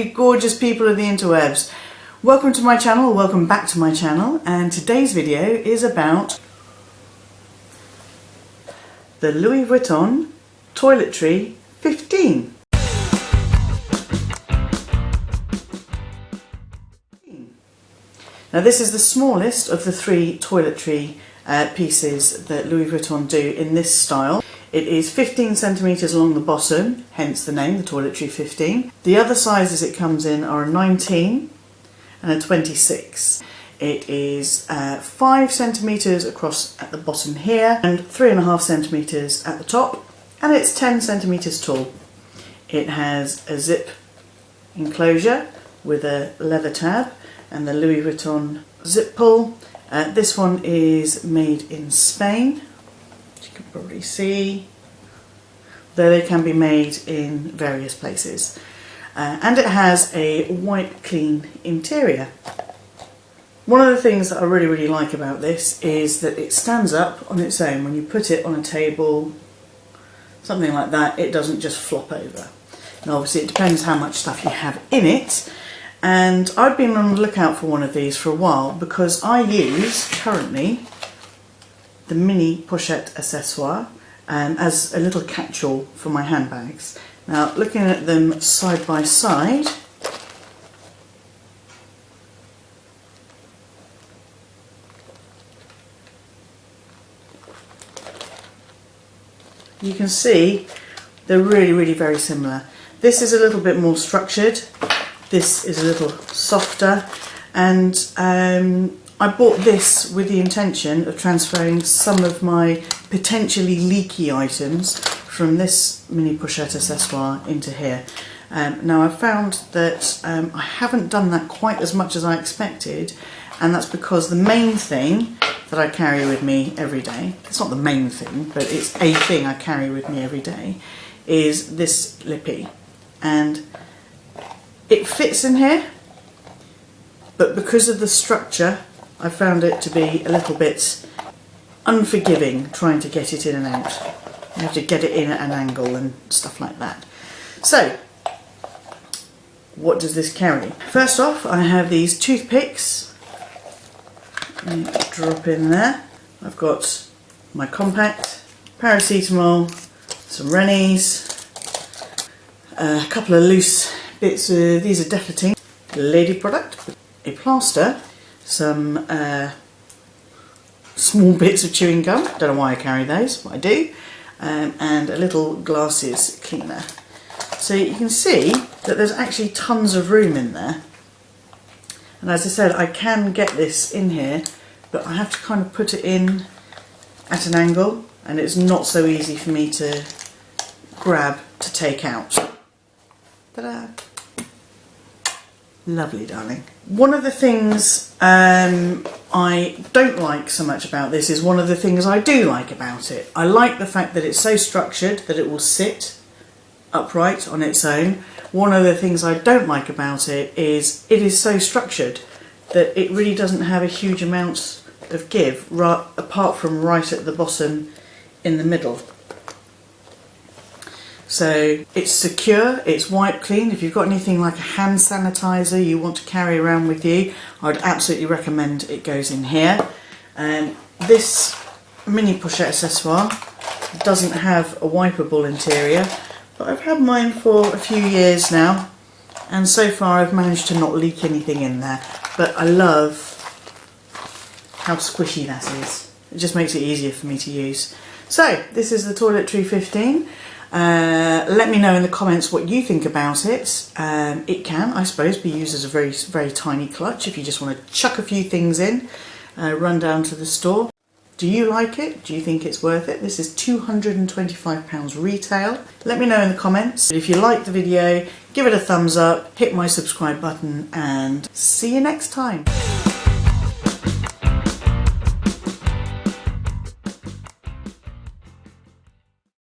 you gorgeous people of the interwebs. Welcome to my channel, welcome back to my channel, and today's video is about the Louis Vuitton Toiletry 15. Now this is the smallest of the three toiletry pieces that Louis Vuitton do in this style. It is 15 centimetres along the bottom, hence the name, the Toiletry 15. The other sizes it comes in are a 19 and a 26. It is 5 centimetres across at the bottom here and 3.5 centimetres at the top, and it's 10 centimetres tall. It has a zip enclosure with a leather tab and the Louis Vuitton zip pull. This one is made in Spain, as you can probably see, though they can be made in various places. And it has a white clean interior. One of the things that I really like about this is that it stands up on its own. When you put it on a table, something like that, it doesn't just flop over. Now obviously it depends how much stuff you have in it, and I've been on the lookout for one of these for a while because I use currently the mini pochette accessoire as a little catch-all for my handbags. Now looking at them side by side, you can see they're really very similar. This is a little bit more structured, this is a little softer, and I bought this with the intention of transferring some of my potentially leaky items from this mini pochette accessoire into here. Now I've found that I haven't done that quite as much as I expected, and that's because the main thing that I carry with me every day, it's not the main thing, but it's a thing I carry with me every day, is this lippy. And it fits in here, but because of the structure I found it to be a little bit unforgiving trying to get it in and out. You have to get it in at an angle and stuff like that. So what does this carry? First off, I have these toothpicks. Drop in there. I've got my compact, paracetamol, some Rennies, a couple of loose bits. These are Deflatine lady product, a plaster, some small bits of chewing gum. Don't know why I carry those, but I do, and a little glasses cleaner. So you can see that there's actually tons of room in there. And as I said, I can get this in here, but I have to kind of put it in at an angle, and it's not so easy for me to grab to take out. Ta-da! Lovely, darling. One of the things I don't like so much about this is one of the things I do like about it. I like the fact that it's so structured that it will sit upright on its own. One of the things I don't like about it is so structured that it really doesn't have a huge amount of give, apart from right at the bottom in the middle. So it's secure, it's wipe clean. If you've got anything like a hand sanitizer you want to carry around with you, I'd absolutely recommend it goes in here. This mini pochette accessoire doesn't have a wipeable interior, but I've had mine for a few years now, and so far I've managed to not leak anything in there. But I love how squishy that is. It just makes it easier for me to use. So this is the Toiletry 15. Let me know in the comments what you think about it. It can, I suppose, be used as a very tiny clutch if you just want to chuck a few things in, run down to the store. Do you like it? Do you think it's worth it? This is £225 retail. Let me know in the comments. If you liked the video, give it a thumbs up, hit my subscribe button, and see you next time.